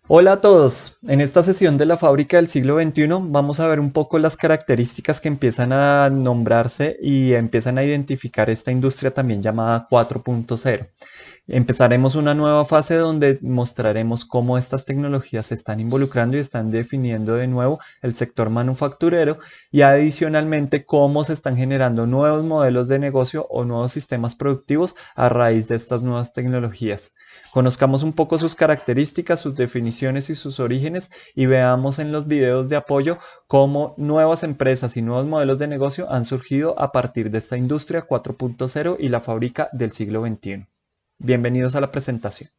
Hola a todos. En esta sesión de la fábrica del siglo XXI vamos a ver un poco las características que empiezan a nombrarse y empiezan a identificar esta industria también llamada 4.0. Empezaremos una nueva fase donde mostraremos cómo estas tecnologías se están involucrando y están definiendo de nuevo el sector manufacturero y adicionalmente cómo se están generando nuevos modelos de negocio o nuevos sistemas productivos a raíz de estas nuevas tecnologías. Conozcamos un poco sus características, sus definiciones y sus orígenes y veamos en los videos de apoyo cómo nuevas empresas y nuevos modelos de negocio han surgido a partir de esta industria 4.0 y la fábrica del siglo XXI. Bienvenidos a la presentación.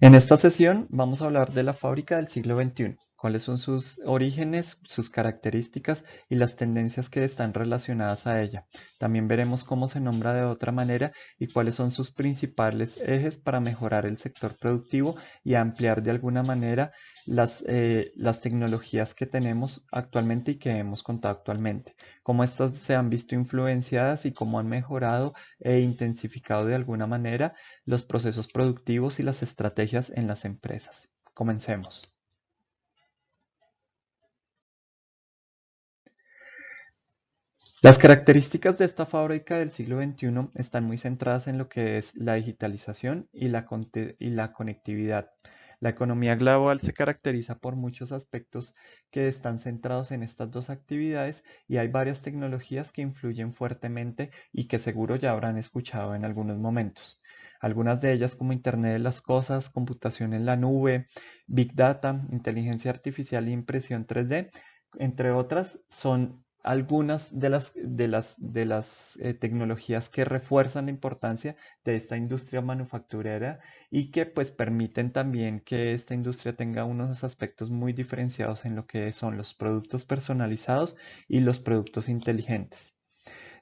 En esta sesión vamos a hablar de la fábrica del siglo XXI, cuáles son sus orígenes, sus características y las tendencias que están relacionadas a ella. También veremos cómo se nombra de otra manera y cuáles son sus principales ejes para mejorar el sector productivo y ampliar de alguna manera las tecnologías que tenemos actualmente y que hemos contado actualmente, cómo estas se han visto influenciadas y cómo han mejorado e intensificado de alguna manera los procesos productivos y las estrategias en las empresas. Comencemos. Las características de esta fábrica del siglo XXI están muy centradas en lo que es la digitalización y la conectividad. La economía global se caracteriza por muchos aspectos que están centrados en estas dos actividades y hay varias tecnologías que influyen fuertemente y que seguro ya habrán escuchado en algunos momentos. Algunas de ellas como Internet de las Cosas, computación en la nube, Big Data, inteligencia artificial e impresión 3D, entre otras, son algunas de las tecnologías que refuerzan la importancia de esta industria manufacturera y que pues permiten también que esta industria tenga unos aspectos muy diferenciados en lo que son los productos personalizados y los productos inteligentes.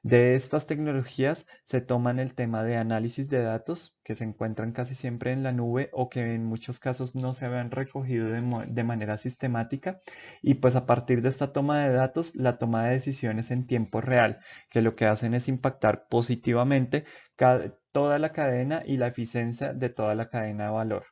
De estas tecnologías se toman el tema de análisis de datos que se encuentran casi siempre en la nube o que en muchos casos no se habían recogido de manera sistemática y pues a partir de esta toma de datos la toma de decisiones en tiempo real que lo que hacen es impactar positivamente toda la cadena y la eficiencia de toda la cadena de valor.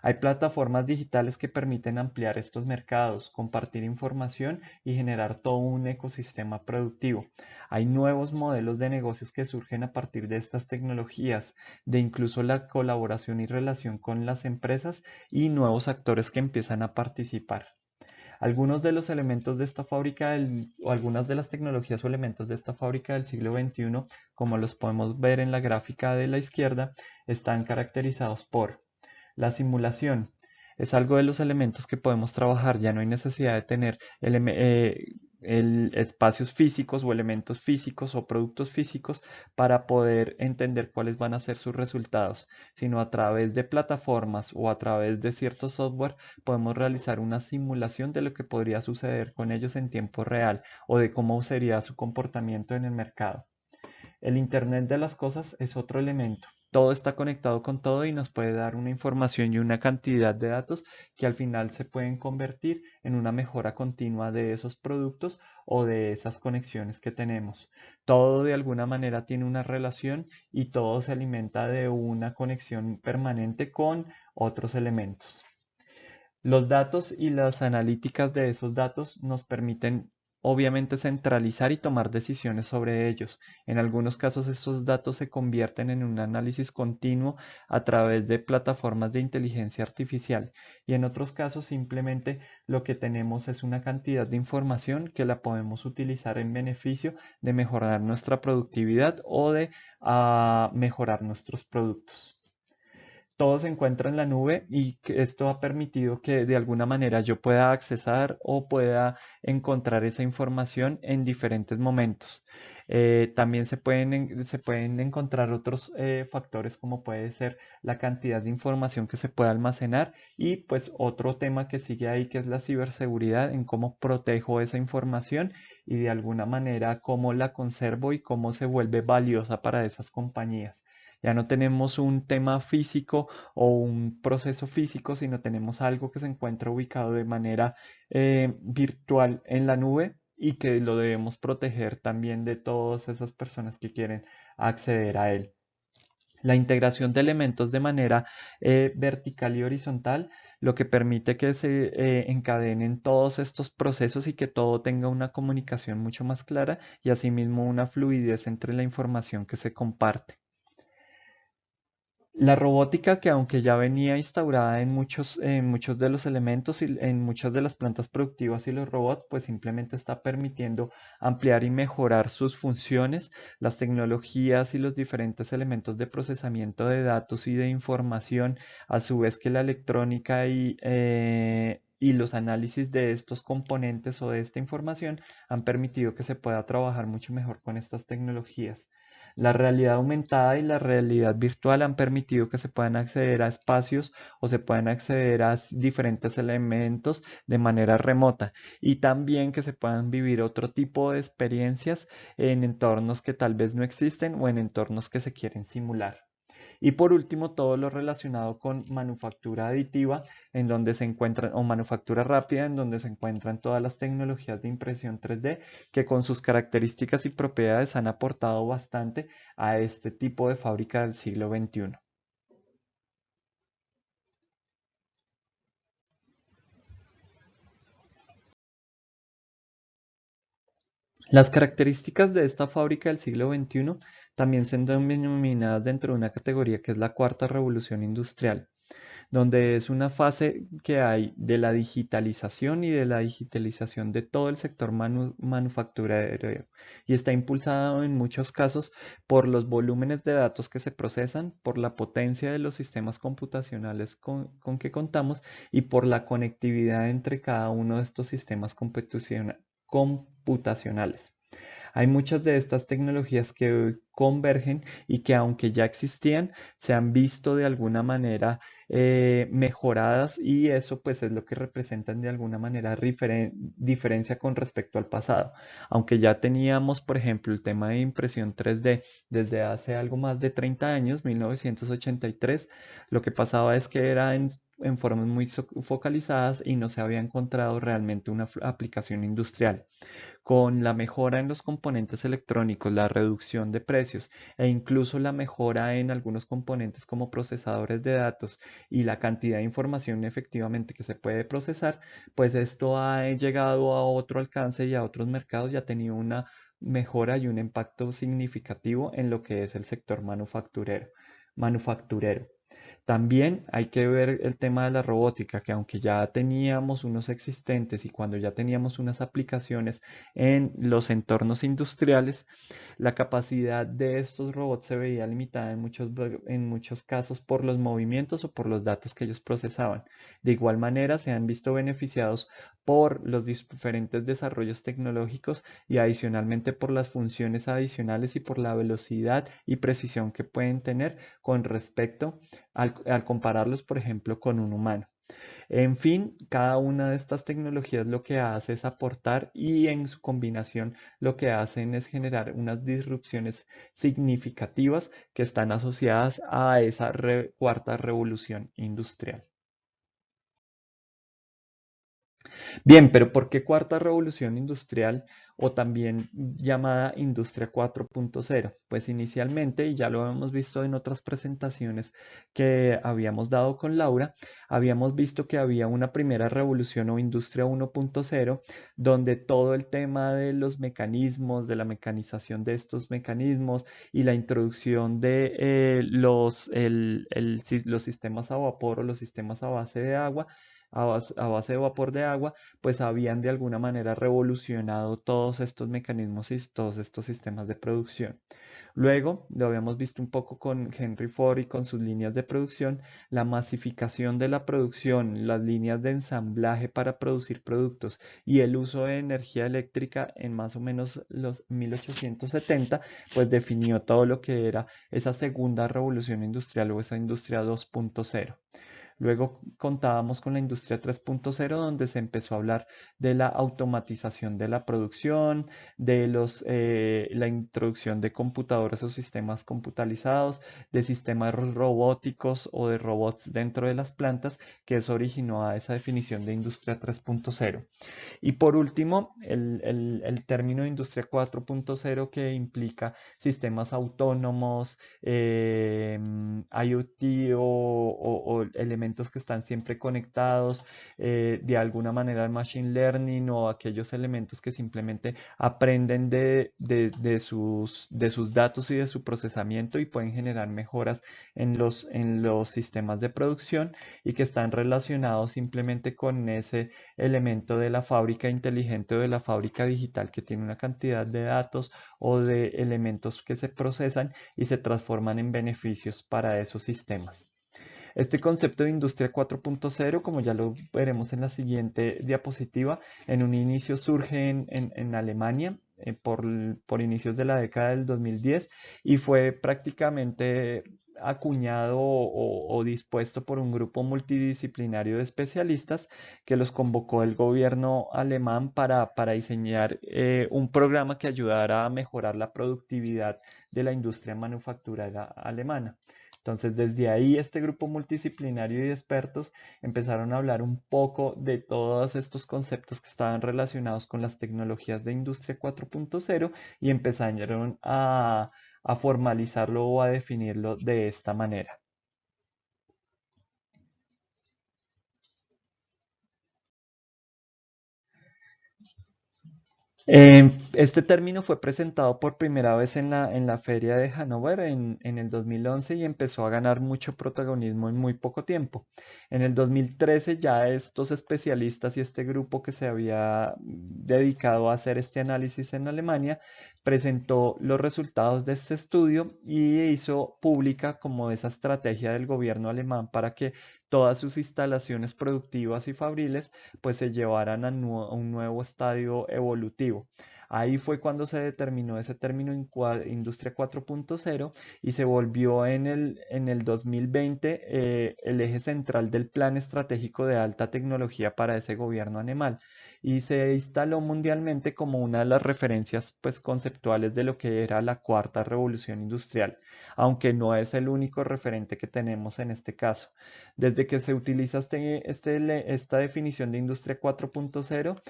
Hay plataformas digitales que permiten ampliar estos mercados, compartir información y generar todo un ecosistema productivo. Hay nuevos modelos de negocios que surgen a partir de estas tecnologías, de incluso la colaboración y relación con las empresas y nuevos actores que empiezan a participar. Algunos de los elementos de esta fábrica o algunas de las tecnologías o elementos de esta fábrica del siglo XXI, como los podemos ver en la gráfica de la izquierda, están caracterizados por la simulación. Es algo de los elementos que podemos trabajar, ya no hay necesidad de tener espacios físicos o elementos físicos o productos físicos para poder entender cuáles van a ser sus resultados, sino a través de plataformas o a través de cierto software podemos realizar una simulación de lo que podría suceder con ellos en tiempo real o de cómo sería su comportamiento en el mercado. El Internet de las cosas es otro elemento. Todo está conectado con todo y nos puede dar una información y una cantidad de datos que al final se pueden convertir en una mejora continua de esos productos o de esas conexiones que tenemos. Todo de alguna manera tiene una relación y todo se alimenta de una conexión permanente con otros elementos. Los datos y las analíticas de esos datos nos permiten obviamente centralizar y tomar decisiones sobre ellos. En algunos casos estos datos se convierten en un análisis continuo a través de plataformas de inteligencia artificial y en otros casos simplemente lo que tenemos es una cantidad de información que la podemos utilizar en beneficio de mejorar nuestra productividad o de mejorar nuestros productos. Todo se encuentra en la nube y que esto ha permitido que de alguna manera yo pueda accesar o pueda encontrar esa información en diferentes momentos. También se pueden encontrar otros factores como puede ser la cantidad de información que se puede almacenar y pues otro tema que sigue ahí que es la ciberseguridad en cómo protejo esa información y de alguna manera cómo la conservo y cómo se vuelve valiosa para esas compañías. Ya no tenemos un tema físico o un proceso físico, sino tenemos algo que se encuentra ubicado de manera virtual en la nube y que lo debemos proteger también de todas esas personas que quieren acceder a él. La integración de elementos de manera vertical y horizontal, lo que permite que se encadenen todos estos procesos y que todo tenga una comunicación mucho más clara y asimismo una fluidez entre la información que se comparte. La robótica, que aunque ya venía instaurada en muchos de los elementos y en muchas de las plantas productivas y los robots, pues simplemente está permitiendo ampliar y mejorar sus funciones, las tecnologías y los diferentes elementos de procesamiento de datos y de información, a su vez que la electrónica y los análisis de estos componentes o de esta información han permitido que se pueda trabajar mucho mejor con estas tecnologías. La realidad aumentada y la realidad virtual han permitido que se puedan acceder a espacios o se puedan acceder a diferentes elementos de manera remota y también que se puedan vivir otro tipo de experiencias en entornos que tal vez no existen o en entornos que se quieren simular. Y por último, todo lo relacionado con manufactura aditiva, en donde se encuentran, o manufactura rápida, en donde se encuentran todas las tecnologías de impresión 3D, que con sus características y propiedades han aportado bastante a este tipo de fábrica del siglo XXI. Las características de esta fábrica del siglo XXI también son denominadas dentro de una categoría que es la cuarta revolución industrial, donde es una fase que hay de la digitalización y de la digitalización de todo el sector manufacturero y está impulsado en muchos casos por los volúmenes de datos que se procesan, por la potencia de los sistemas computacionales con que contamos y por la conectividad entre cada uno de estos sistemas computacionales. Hay muchas de estas tecnologías que hoy convergen y que aunque ya existían, se han visto de alguna manera mejoradas y eso pues es lo que representan de alguna manera diferencia con respecto al pasado. Aunque ya teníamos, por ejemplo, el tema de impresión 3D desde hace algo más de 30 años, 1983, lo que pasaba es que era en formas muy focalizadas y no se había encontrado realmente una aplicación industrial. Con la mejora en los componentes electrónicos, la reducción de precios e incluso la mejora en algunos componentes como procesadores de datos y la cantidad de información efectivamente que se puede procesar, pues esto ha llegado a otro alcance y a otros mercados y ha tenido una mejora y un impacto significativo en lo que es el sector manufacturero. También hay que ver el tema de la robótica, que aunque ya teníamos unos existentes y cuando ya teníamos unas aplicaciones en los entornos industriales, la capacidad de estos robots se veía limitada en muchos casos por los movimientos o por los datos que ellos procesaban. De igual manera, se han visto beneficiados por los diferentes desarrollos tecnológicos y adicionalmente por las funciones adicionales y por la velocidad y precisión que pueden tener con respecto al compararlos, por ejemplo, con un humano. En fin, cada una de estas tecnologías lo que hace es aportar y en su combinación lo que hacen es generar unas disrupciones significativas que están asociadas a esa cuarta revolución industrial. Bien, pero ¿por qué cuarta revolución industrial o también llamada Industria 4.0? Pues inicialmente, y ya lo hemos visto en otras presentaciones que habíamos dado con Laura, habíamos visto que había una primera revolución o Industria 1.0, donde todo el tema de los mecanismos, de la mecanización de estos mecanismos y la introducción de los sistemas a vapor o los sistemas a base de agua, a base de vapor de agua, pues habían de alguna manera revolucionado todos estos mecanismos y todos estos sistemas de producción. Luego, lo habíamos visto un poco con Henry Ford y con sus líneas de producción, la masificación de la producción, las líneas de ensamblaje para producir productos y el uso de energía eléctrica en más o menos los 1870, pues definió todo lo que era esa segunda revolución industrial o esa industria 2.0. Luego contábamos con la industria 3.0, donde se empezó a hablar de la automatización de la producción, de la introducción de computadoras o sistemas computalizados, de sistemas robóticos o de robots dentro de las plantas, que eso originó a esa definición de industria 3.0. Y por último, el término de industria 4.0, que implica sistemas autónomos, IoT o elementos que están siempre conectados, de alguna manera el machine learning o aquellos elementos que simplemente aprenden de sus datos y de su procesamiento y pueden generar mejoras en los sistemas de producción y que están relacionados simplemente con ese elemento de la fábrica inteligente o de la fábrica digital que tiene una cantidad de datos o de elementos que se procesan y se transforman en beneficios para esos sistemas. Este concepto de industria 4.0, como ya lo veremos en la siguiente diapositiva, en un inicio surge en Alemania por inicios de la década del 2010 y fue prácticamente acuñado o dispuesto por un grupo multidisciplinario de especialistas que los convocó el gobierno alemán para diseñar un programa que ayudara a mejorar la productividad de la industria manufacturera alemana. Entonces, desde ahí este grupo multidisciplinario y de expertos empezaron a hablar un poco de todos estos conceptos que estaban relacionados con las tecnologías de Industria 4.0 y empezaron a formalizarlo o a definirlo de esta manera. Este término fue presentado por primera vez en la feria de Hannover en el 2011 y empezó a ganar mucho protagonismo en muy poco tiempo. En el 2013 ya estos especialistas y este grupo que se había dedicado a hacer este análisis en Alemania presentó los resultados de este estudio y hizo pública como esa estrategia del gobierno alemán para que todas sus instalaciones productivas y fabriles pues se llevaran a un nuevo estadio evolutivo. Ahí fue cuando se determinó ese término Industria 4.0 y se volvió en el 2020 el eje central del plan estratégico de alta tecnología para ese gobierno animal y se instaló mundialmente como una de las referencias pues, conceptuales de lo que era la cuarta revolución industrial, aunque no es el único referente que tenemos en este caso. Desde que se utiliza esta definición de Industria 4.0,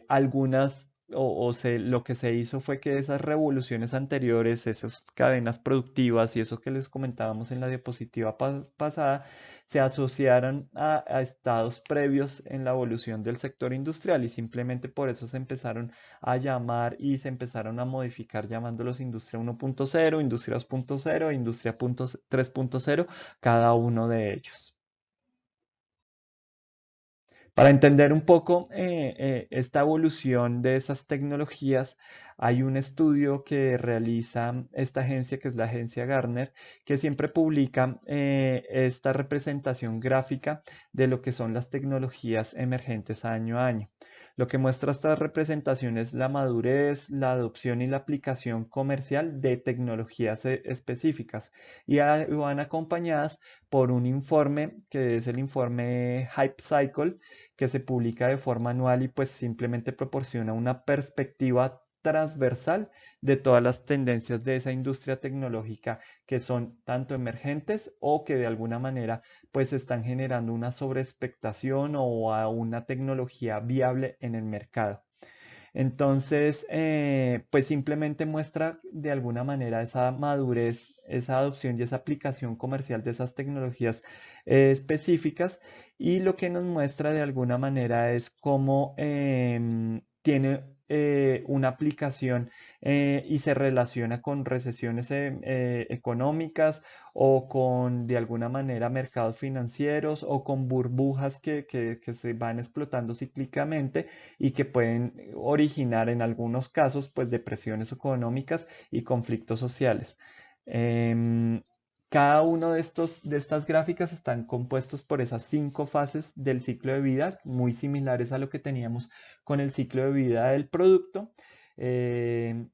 algunas lo que se hizo fue que esas revoluciones anteriores, esas cadenas productivas y eso que les comentábamos en la diapositiva pasada, se asociaran a estados previos en la evolución del sector industrial y simplemente por eso se empezaron a llamar y se empezaron a modificar llamándolos Industria 1.0, Industria 2.0 e Industria 3.0, cada uno de ellos. Para entender un poco esta evolución de esas tecnologías, hay un estudio que realiza esta agencia, que es la agencia Gartner, que siempre publica esta representación gráfica de lo que son las tecnologías emergentes año a año. Lo que muestra esta representación es la madurez, la adopción y la aplicación comercial de tecnologías específicas y van acompañadas por un informe que es el informe Hype Cycle, que se publica de forma anual y pues simplemente proporciona una perspectiva transversal de todas las tendencias de esa industria tecnológica que son tanto emergentes o que de alguna manera pues están generando una sobreexpectación o a una tecnología viable en el mercado. Entonces, pues simplemente muestra de alguna manera esa madurez, esa adopción y esa aplicación comercial de esas tecnologías específicas y lo que nos muestra de alguna manera es cómo tiene una aplicación y se relaciona con recesiones económicas o con de alguna manera mercados financieros o con burbujas que se van explotando cíclicamente y que pueden originar en algunos casos pues depresiones económicas y conflictos sociales. Em, Cada uno de estas gráficas están compuestos por esas 5 fases del ciclo de vida, muy similares a lo que teníamos con el ciclo de vida del producto, em,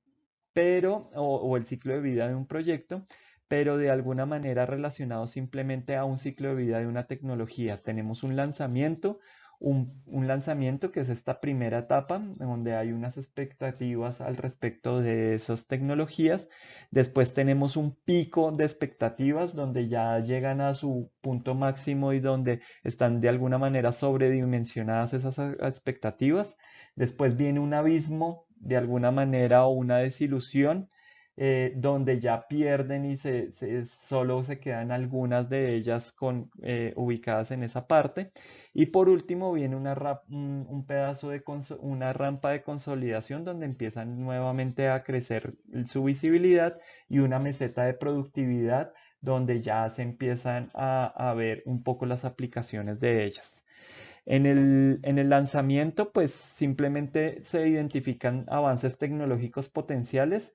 o el ciclo de vida de un proyecto, pero de alguna manera relacionados simplemente a un ciclo de vida de una tecnología. Tenemos un lanzamiento, un lanzamiento que es esta primera etapa, donde hay unas expectativas al respecto de esas tecnologías. Después tenemos un pico de expectativas donde ya llegan a su punto máximo y donde están de alguna manera sobredimensionadas esas expectativas. Después viene un abismo de alguna manera o una desilusión, donde ya pierden y solo se quedan algunas de ellas ubicadas en esa parte. Y por último viene un pedazo de una rampa de consolidación donde empiezan nuevamente a crecer su visibilidad, y una meseta de productividad donde ya se empiezan a ver un poco las aplicaciones de ellas. En el lanzamiento, pues simplemente se identifican avances tecnológicos potenciales,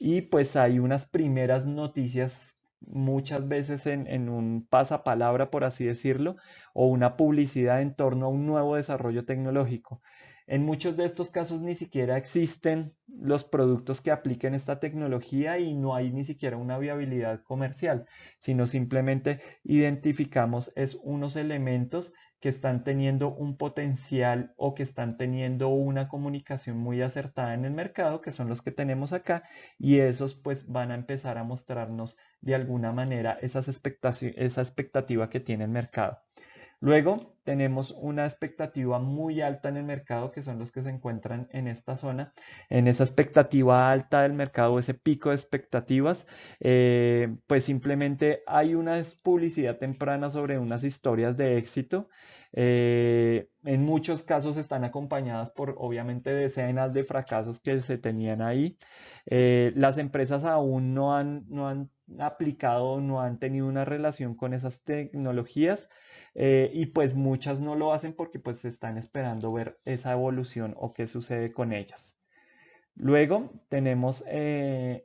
y pues hay unas primeras noticias, muchas veces en un pasapalabra, por así decirlo, o una publicidad en torno a un nuevo desarrollo tecnológico. En muchos de estos casos ni siquiera existen los productos que apliquen esta tecnología y no hay ni siquiera una viabilidad comercial, sino simplemente identificamos unos elementos que están teniendo un potencial o que están teniendo una comunicación muy acertada en el mercado, que son los que tenemos acá, y esos pues van a empezar a mostrarnos de alguna manera esa expectativa que tiene el mercado. Luego tenemos una expectativa muy alta en el mercado, que son los que se encuentran en esta zona. En esa expectativa alta del mercado, ese pico de expectativas, pues simplemente hay una publicidad temprana sobre unas historias de éxito. En muchos casos están acompañadas por obviamente decenas de fracasos que se tenían ahí. Las empresas aún no han aplicado, no han tenido una relación con esas tecnologías, y pues muchas no lo hacen porque pues están esperando ver esa evolución o qué sucede con ellas. Luego tenemos el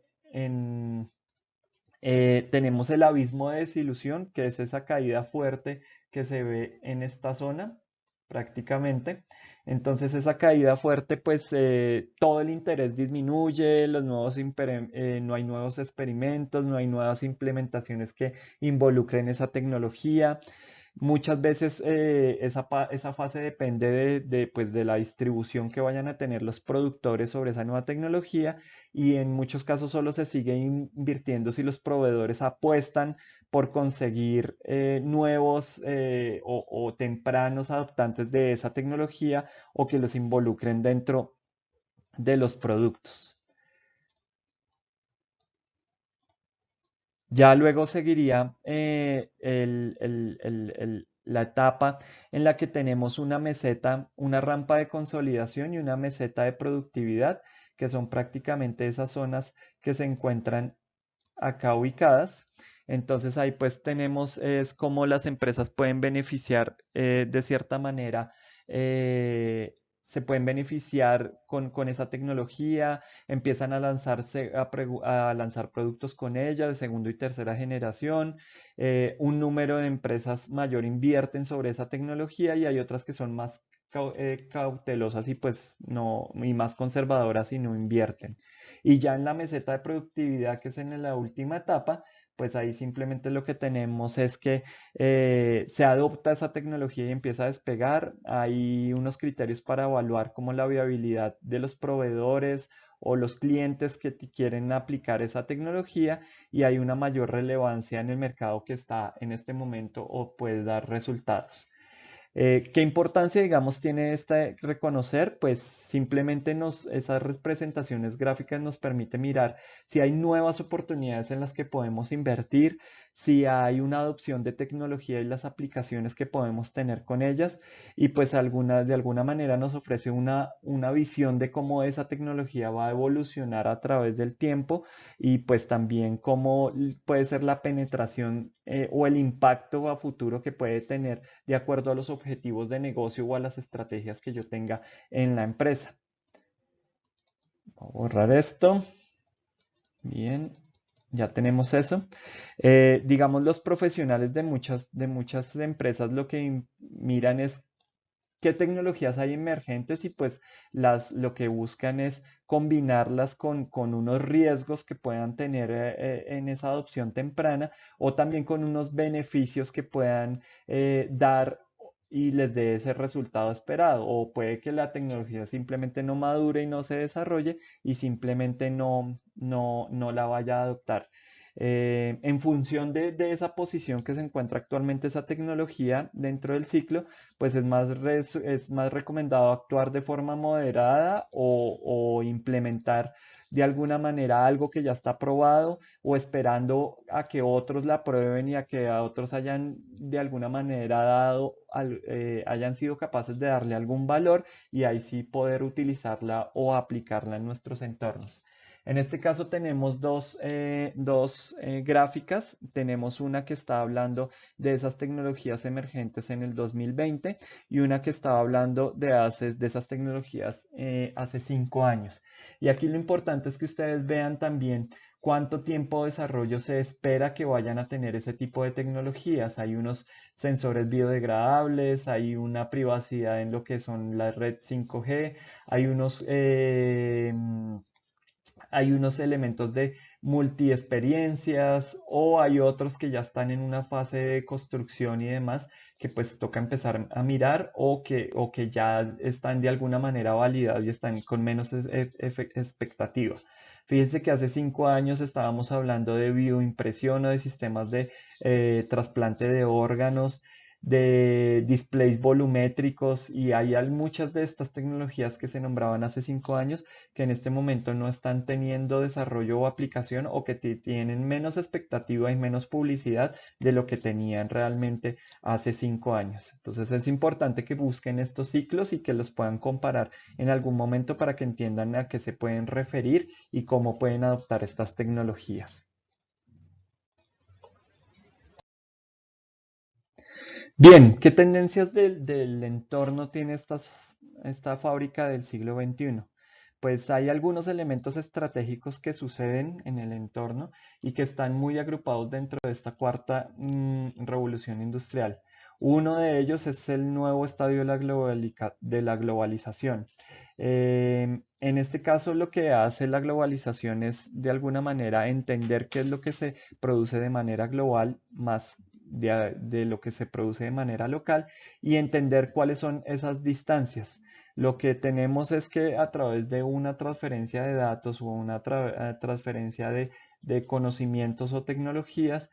abismo de desilusión, que es esa caída fuerte que se ve en esta zona prácticamente. Entonces esa caída fuerte, pues todo el interés disminuye, no hay nuevos experimentos, no hay nuevas implementaciones que involucren esa tecnología. Muchas veces esa fase depende pues, de la distribución que vayan a tener los productores sobre esa nueva tecnología, y en muchos casos solo se sigue invirtiendo si los proveedores apuestan por conseguir nuevos o tempranos adoptantes de esa tecnología, o que los involucren dentro de los productos. Ya luego seguiría la etapa en la que tenemos una meseta, una rampa de consolidación y una meseta de productividad, que son prácticamente esas zonas que se encuentran acá ubicadas. Entonces ahí pues tenemos es cómo las empresas pueden beneficiar de cierta manera, se pueden beneficiar con esa tecnología, empiezan a lanzar productos con ella de segunda y tercera generación. Un número de empresas mayor invierten sobre esa tecnología, y hay otras que son más cautelosas y pues no, y más conservadoras y no invierten. Y ya en la meseta de productividad, que es en la última etapa, pues ahí simplemente lo que tenemos es que se adopta esa tecnología y empieza a despegar. Hay unos criterios para evaluar como la viabilidad de los proveedores o los clientes que quieren aplicar esa tecnología, y hay una mayor relevancia en el mercado que está en este momento o puede dar resultados. ¿Qué importancia, digamos, tiene reconocer? Pues simplemente esas representaciones gráficas nos permite mirar si hay nuevas oportunidades en las que podemos invertir, si hay una adopción de tecnología y las aplicaciones que podemos tener con ellas, y pues de alguna manera nos ofrece una visión de cómo esa tecnología va a evolucionar a través del tiempo, y pues también cómo puede ser la penetración o el impacto a futuro que puede tener de acuerdo a los objetivos de negocio o a las estrategias que yo tenga en la empresa. Voy a borrar esto. Bien, ya tenemos eso. Digamos, los profesionales de muchas empresas lo que miran es qué tecnologías hay emergentes y pues lo que buscan es combinarlas con unos riesgos que puedan tener en esa adopción temprana o también con unos beneficios que puedan dar y les dé ese resultado esperado. O puede que la tecnología simplemente no madure y no se desarrolle y simplemente no la vaya a adoptar. En función de esa posición que se encuentra actualmente esa tecnología dentro del ciclo, pues es más recomendado actuar de forma moderada o implementar de alguna manera algo que ya está probado o esperando a que otros la prueben y a que a otros hayan de alguna manera hayan sido capaces de darle algún valor y ahí sí poder utilizarla o aplicarla en nuestros entornos. En este caso tenemos dos gráficas. Tenemos una que está hablando de esas tecnologías emergentes en el 2020 y una que estaba hablando de esas tecnologías hace 5 años. Y aquí lo importante es que ustedes vean también cuánto tiempo de desarrollo se espera que vayan a tener ese tipo de tecnologías. Hay unos sensores biodegradables, hay una privacidad en lo que son la red 5G, hay unos elementos de multiexperiencias o hay otros que ya están en una fase de construcción y demás que pues toca empezar a mirar o que ya están de alguna manera validados y están con menos expectativa. Fíjense que hace 5 años estábamos hablando de bioimpresión o de sistemas de trasplante de órganos, de displays volumétricos y hay muchas de estas tecnologías que se nombraban hace 5 años que en este momento no están teniendo desarrollo o aplicación o que tienen menos expectativa y menos publicidad de lo que tenían realmente hace 5 años. Entonces es importante que busquen estos ciclos y que los puedan comparar en algún momento para que entiendan a qué se pueden referir y cómo pueden adoptar estas tecnologías. Bien, ¿qué tendencias del entorno tiene esta fábrica del siglo XXI? Pues hay algunos elementos estratégicos que suceden en el entorno y que están muy agrupados dentro de esta cuarta revolución industrial. Uno de ellos es el nuevo estadio de la globalización. En este caso, lo que hace la globalización es de alguna manera entender qué es lo que se produce de manera global más de lo que se produce de manera local y entender cuáles son esas distancias. Lo que tenemos es que a través de una transferencia de datos o una transferencia de conocimientos o tecnologías,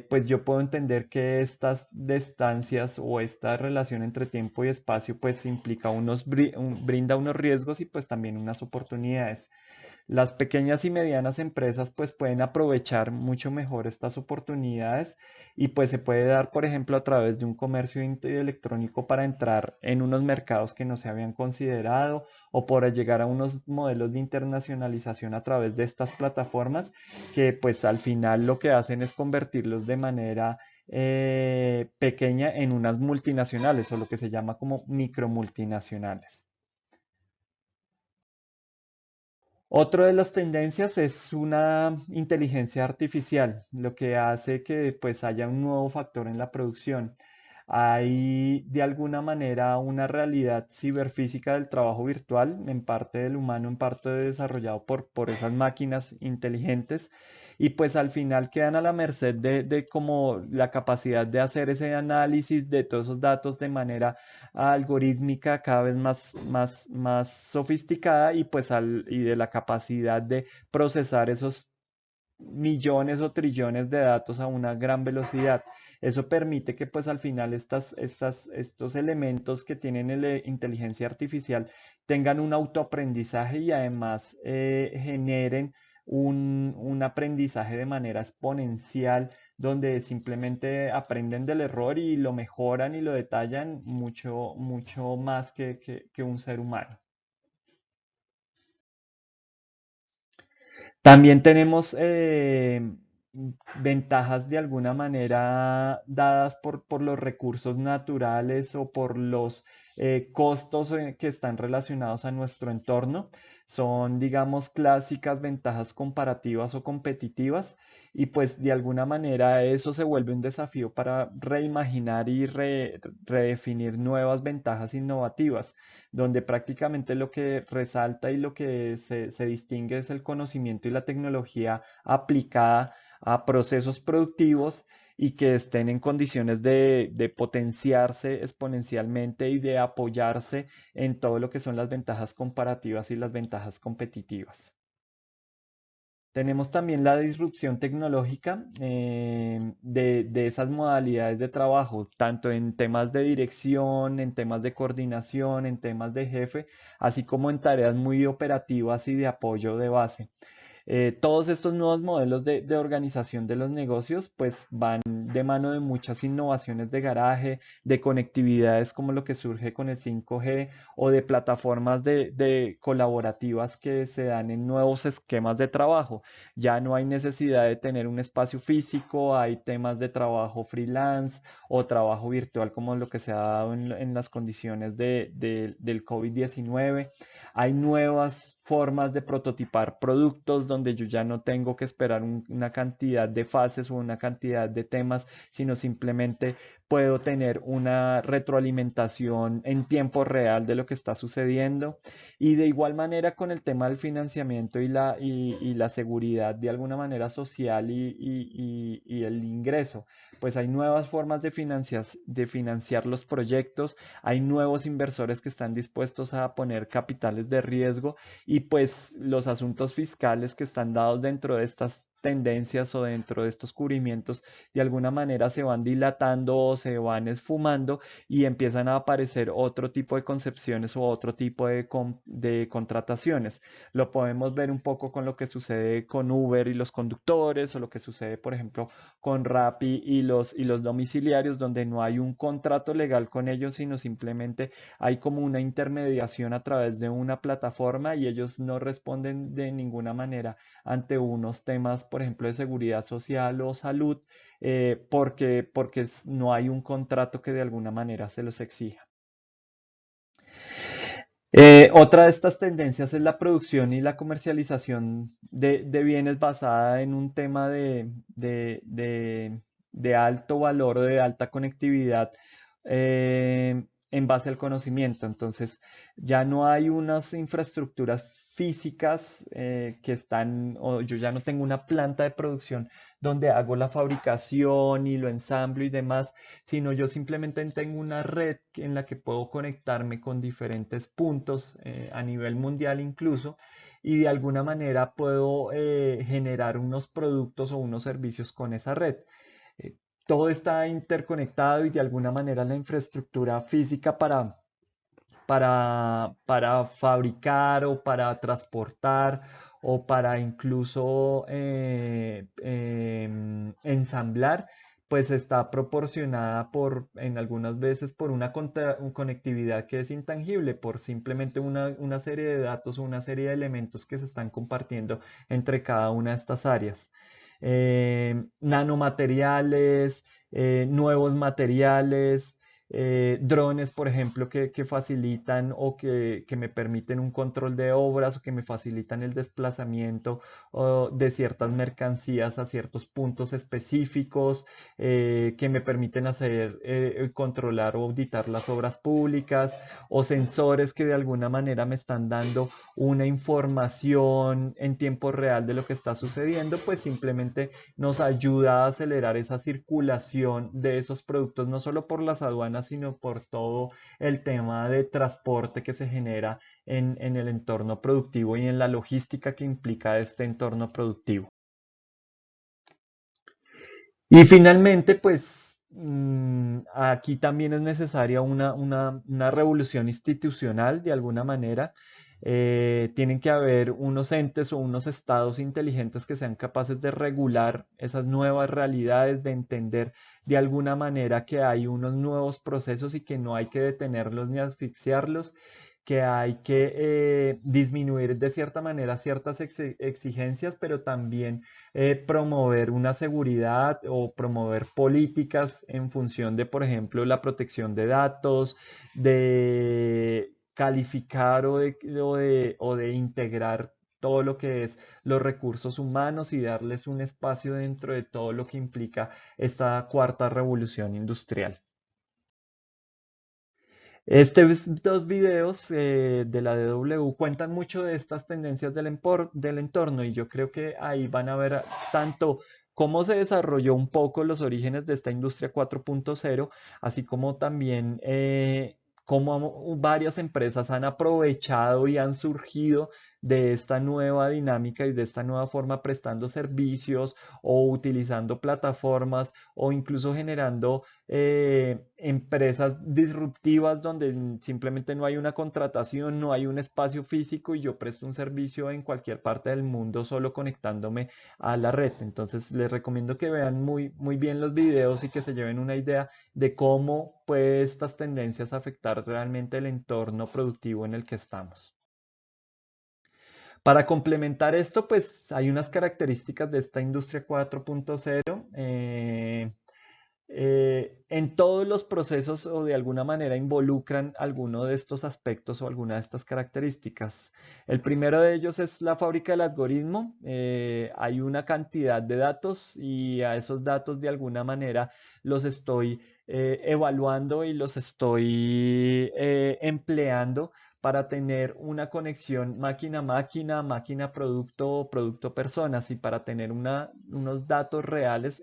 pues yo puedo entender que estas distancias o esta relación entre tiempo y espacio pues implica brinda unos riesgos y pues también unas oportunidades. Las pequeñas y medianas empresas pues pueden aprovechar mucho mejor estas oportunidades y pues se puede dar, por ejemplo, a través de un comercio electrónico para entrar en unos mercados que no se habían considerado o por llegar a unos modelos de internacionalización a través de estas plataformas que pues al final lo que hacen es convertirlos de manera pequeña en unas multinacionales o lo que se llama como micromultinacionales. Otro de las tendencias es una inteligencia artificial, lo que hace que pues haya un nuevo factor en la producción. Hay de alguna manera una realidad ciberfísica del trabajo virtual, en parte del humano, en parte desarrollado por esas máquinas inteligentes, y pues al final quedan a la merced de como la capacidad de hacer ese análisis de todos esos datos de manera algorítmica cada vez más sofisticada y pues y de la capacidad de procesar esos millones o trillones de datos a una gran velocidad. Eso permite que pues al final estos elementos que tienen la inteligencia artificial tengan un autoaprendizaje y además generen un aprendizaje de manera exponencial donde simplemente aprenden del error y lo mejoran y lo detallan mucho, mucho más que un ser humano. También tenemos ventajas de alguna manera dadas por los recursos naturales o por costos que están relacionados a nuestro entorno. Son, digamos, clásicas ventajas comparativas o competitivas y pues de alguna manera eso se vuelve un desafío para reimaginar y redefinir nuevas ventajas innovativas, donde prácticamente lo que resalta y lo que se distingue es el conocimiento y la tecnología aplicada a procesos productivos y que estén en condiciones de potenciarse exponencialmente y de apoyarse en todo lo que son las ventajas comparativas y las ventajas competitivas. Tenemos también la disrupción tecnológica de esas modalidades de trabajo, tanto en temas de dirección, en temas de coordinación, en temas de jefe, así como en tareas muy operativas y de apoyo de base. Todos estos nuevos modelos de organización de los negocios pues van de mano de muchas innovaciones de garaje, de conectividades como lo que surge con el 5G o de plataformas de colaborativas que se dan en nuevos esquemas de trabajo. Ya no hay necesidad de tener un espacio físico, hay temas de trabajo freelance o trabajo virtual como lo que se ha dado en las condiciones del COVID-19. Hay nuevas formas de prototipar productos donde yo ya no tengo que esperar una cantidad de fases o una cantidad de temas, sino simplemente puedo tener una retroalimentación en tiempo real de lo que está sucediendo. Y de igual manera con el tema del financiamiento y la seguridad de alguna manera social y el ingreso, pues hay nuevas formas de financiar los proyectos, hay nuevos inversores que están dispuestos a poner capitales de riesgo y pues los asuntos fiscales que están dados dentro de estas tendencias o dentro de estos cubrimientos de alguna manera se van dilatando o se van esfumando y empiezan a aparecer otro tipo de concepciones o otro tipo de contrataciones. Lo podemos ver un poco con lo que sucede con Uber y los conductores o lo que sucede, por ejemplo, con Rappi y los domiciliarios, donde no hay un contrato legal con ellos, sino simplemente hay como una intermediación a través de una plataforma y ellos no responden de ninguna manera ante unos temas, por ejemplo, de seguridad social o salud, porque no hay un contrato que de alguna manera se los exija. Otra de estas tendencias es la producción y la comercialización de bienes basada en un tema de alto valor o de alta conectividad en base al conocimiento. Entonces, ya no hay unas infraestructuras físicas que están, o yo ya no tengo una planta de producción donde hago la fabricación y lo ensamblo y demás, sino yo simplemente tengo una red en la que puedo conectarme con diferentes puntos a nivel mundial incluso y de alguna manera puedo generar unos productos o unos servicios con esa red. Eh, Todo está interconectado y de alguna manera la infraestructura física para fabricar o para transportar o para incluso ensamblar, pues está proporcionada en algunas veces por una conectividad que es intangible, por simplemente una serie de datos o una serie de elementos que se están compartiendo entre cada una de estas áreas. Nanomateriales, nuevos materiales, drones, por ejemplo, que facilitan o que me permiten un control de obras o que me facilitan el desplazamiento de ciertas mercancías a ciertos puntos específicos, que me permiten hacer, controlar o auditar las obras públicas o sensores que de alguna manera me están dando una información en tiempo real de lo que está sucediendo, pues simplemente nos ayuda a acelerar esa circulación de esos productos, no solo por las aduanas, sino por todo el tema de transporte que se genera en el entorno productivo y en la logística que implica este entorno productivo. Y finalmente, pues aquí también es necesaria una revolución institucional de alguna manera. Tienen que haber unos entes o unos estados inteligentes que sean capaces de regular esas nuevas realidades, de entender de alguna manera que hay unos nuevos procesos y que no hay que detenerlos ni asfixiarlos, que hay que disminuir de cierta manera ciertas exigencias, pero también promover una seguridad o promover políticas en función de, por ejemplo, la protección de datos, de calificar o de integrar todo lo que es los recursos humanos y darles un espacio dentro de todo lo que implica esta cuarta revolución industrial. Estos dos videos de la DW cuentan mucho de estas tendencias del entorno y yo creo que ahí van a ver tanto cómo se desarrolló un poco los orígenes de esta industria 4.0, así como también cómo varias empresas han aprovechado y han surgido de esta nueva dinámica y de esta nueva forma prestando servicios o utilizando plataformas o incluso generando empresas disruptivas donde simplemente no hay una contratación, no hay un espacio físico y yo presto un servicio en cualquier parte del mundo solo conectándome a la red. Entonces les recomiendo que vean muy, muy bien los videos y que se lleven una idea de cómo pueden estas tendencias afectar realmente el entorno productivo en el que estamos. Para complementar esto, pues hay unas características de esta industria 4.0. En todos los procesos o de alguna manera involucran alguno de estos aspectos o alguna de estas características. El primero de ellos es la fábrica del algoritmo. Hay una cantidad de datos y a esos datos de alguna manera los estoy evaluando y los estoy empleando para tener una conexión máquina-máquina, máquina-producto, producto-personas y para tener unos datos reales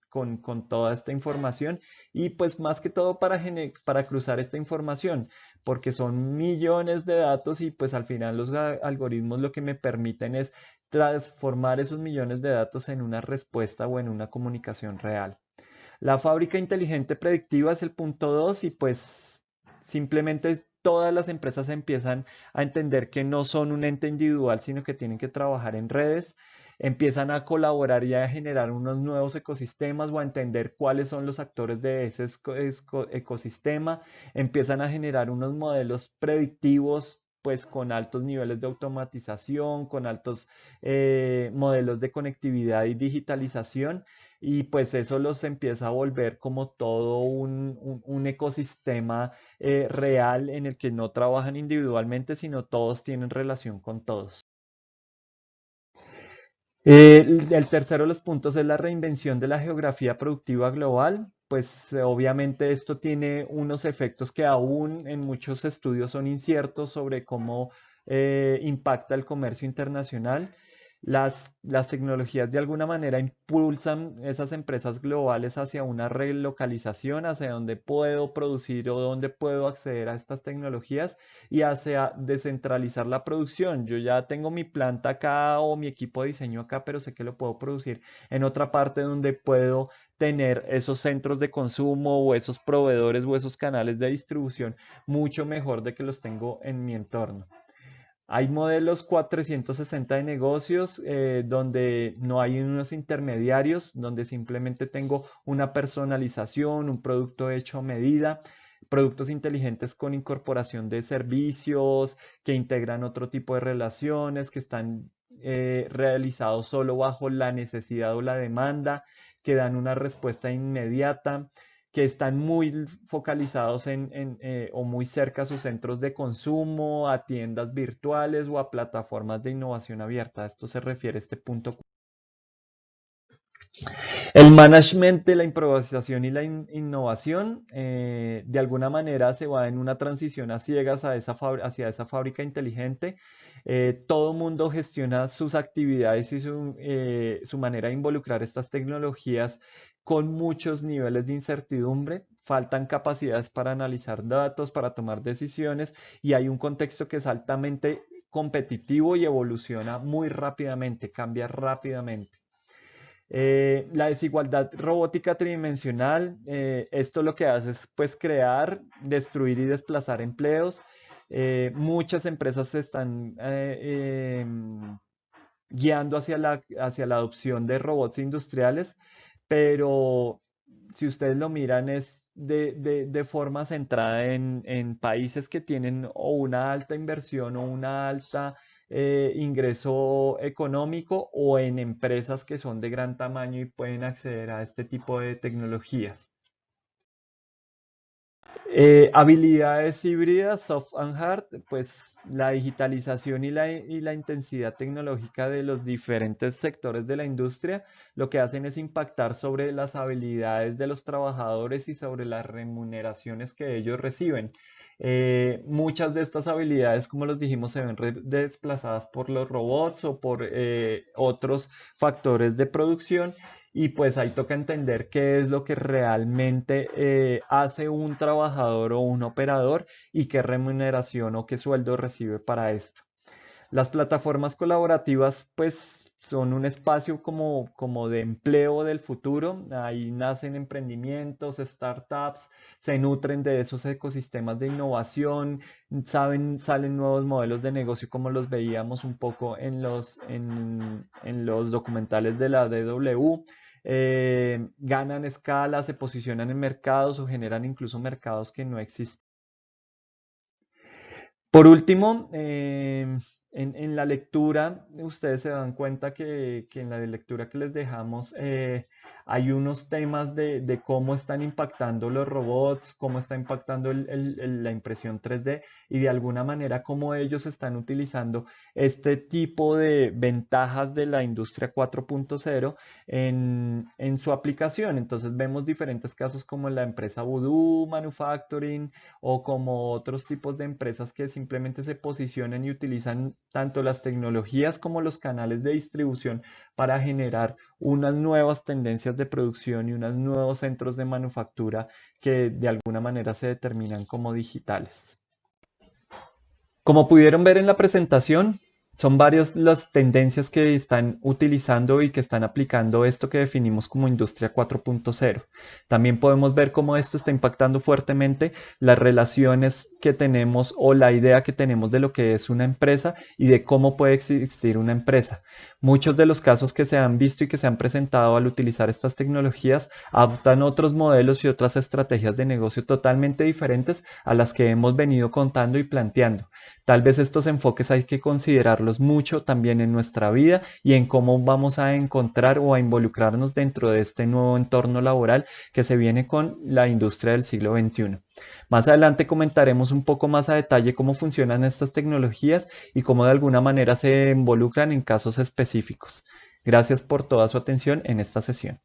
con toda esta información y pues más que todo para cruzar esta información, porque son millones de datos y pues al final los algoritmos lo que me permiten es transformar esos millones de datos en una respuesta o en una comunicación real. La fábrica inteligente predictiva es el punto 2 y pues simplemente todas las empresas empiezan a entender que no son un ente individual, sino que tienen que trabajar en redes, empiezan a colaborar y a generar unos nuevos ecosistemas o a entender cuáles son los actores de ese ecosistema, empiezan a generar unos modelos predictivos pues con altos niveles de automatización, con altos modelos de conectividad y digitalización y pues eso los empieza a volver como todo un ecosistema real en el que no trabajan individualmente, sino todos tienen relación con todos. El tercero de los puntos es la reinvención de la geografía productiva global. Pues obviamente esto tiene unos efectos que aún en muchos estudios son inciertos sobre cómo impacta el comercio internacional. Las tecnologías de alguna manera impulsan esas empresas globales hacia una relocalización, hacia donde puedo producir o donde puedo acceder a estas tecnologías y hacia descentralizar la producción. Yo ya tengo mi planta acá o mi equipo de diseño acá, pero sé que lo puedo producir en otra parte donde puedo tener esos centros de consumo o esos proveedores o esos canales de distribución mucho mejor de que los tengo en mi entorno. Hay modelos 460 de negocios donde no hay unos intermediarios, donde simplemente tengo una personalización, un producto hecho a medida, productos inteligentes con incorporación de servicios que integran otro tipo de relaciones, que están realizados solo bajo la necesidad o la demanda, que dan una respuesta inmediata que están muy focalizados o muy cerca a sus centros de consumo, a tiendas virtuales o a plataformas de innovación abierta. A esto se refiere este punto. El management de la improvisación y la innovación de alguna manera se va en una transición a ciegas hacia esa fábrica inteligente. Todo mundo gestiona sus actividades y su manera de involucrar estas tecnologías con muchos niveles de incertidumbre. Faltan capacidades para analizar datos, para tomar decisiones y hay un contexto que es altamente competitivo y evoluciona muy rápidamente, cambia rápidamente. La desigualdad robótica tridimensional, esto lo que hace es pues crear, destruir y desplazar empleos. Muchas empresas se están guiando hacia la adopción de robots industriales, pero si ustedes lo miran es de forma centrada en países que tienen o una alta inversión o una alta ingreso económico o en empresas que son de gran tamaño y pueden acceder a este tipo de tecnologías. Habilidades híbridas, soft and hard, pues la digitalización y la intensidad tecnológica de los diferentes sectores de la industria lo que hacen es impactar sobre las habilidades de los trabajadores y sobre las remuneraciones que ellos reciben. Muchas de estas habilidades, como los dijimos, se ven desplazadas por los robots o por otros factores de producción y pues ahí toca entender qué es lo que realmente hace un trabajador o un operador y qué remuneración o qué sueldo recibe para esto. Las plataformas colaborativas pues son un espacio como de empleo del futuro. Ahí nacen emprendimientos, startups, se nutren de esos ecosistemas de innovación, salen nuevos modelos de negocio como los veíamos un poco en los documentales de la DW. Ganan escala, se posicionan en mercados o generan incluso mercados que no existen. Por último, en la lectura, ustedes se dan cuenta que en la lectura que les dejamos hay unos temas de cómo están impactando los robots, cómo está impactando la impresión 3D y de alguna manera cómo ellos están utilizando este tipo de ventajas de la industria 4.0 en su aplicación. Entonces vemos diferentes casos como la empresa Voodoo Manufacturing o como otros tipos de empresas que simplemente se posicionan y utilizan tanto las tecnologías como los canales de distribución para generar unas nuevas tendencias de producción y unos nuevos centros de manufactura que de alguna manera se determinan como digitales. Como pudieron ver en la presentación, son varias las tendencias que están utilizando y que están aplicando esto que definimos como Industria 4.0. También podemos ver cómo esto está impactando fuertemente las relaciones que tenemos o la idea que tenemos de lo que es una empresa y de cómo puede existir una empresa. Muchos de los casos que se han visto y que se han presentado al utilizar estas tecnologías adoptan otros modelos y otras estrategias de negocio totalmente diferentes a las que hemos venido contando y planteando. Tal vez estos enfoques hay que considerarlos mucho también en nuestra vida y en cómo vamos a encontrar o a involucrarnos dentro de este nuevo entorno laboral que se viene con la industria del siglo XXI. Más adelante comentaremos un poco más a detalle cómo funcionan estas tecnologías y cómo de alguna manera se involucran en casos específicos. Gracias por toda su atención en esta sesión.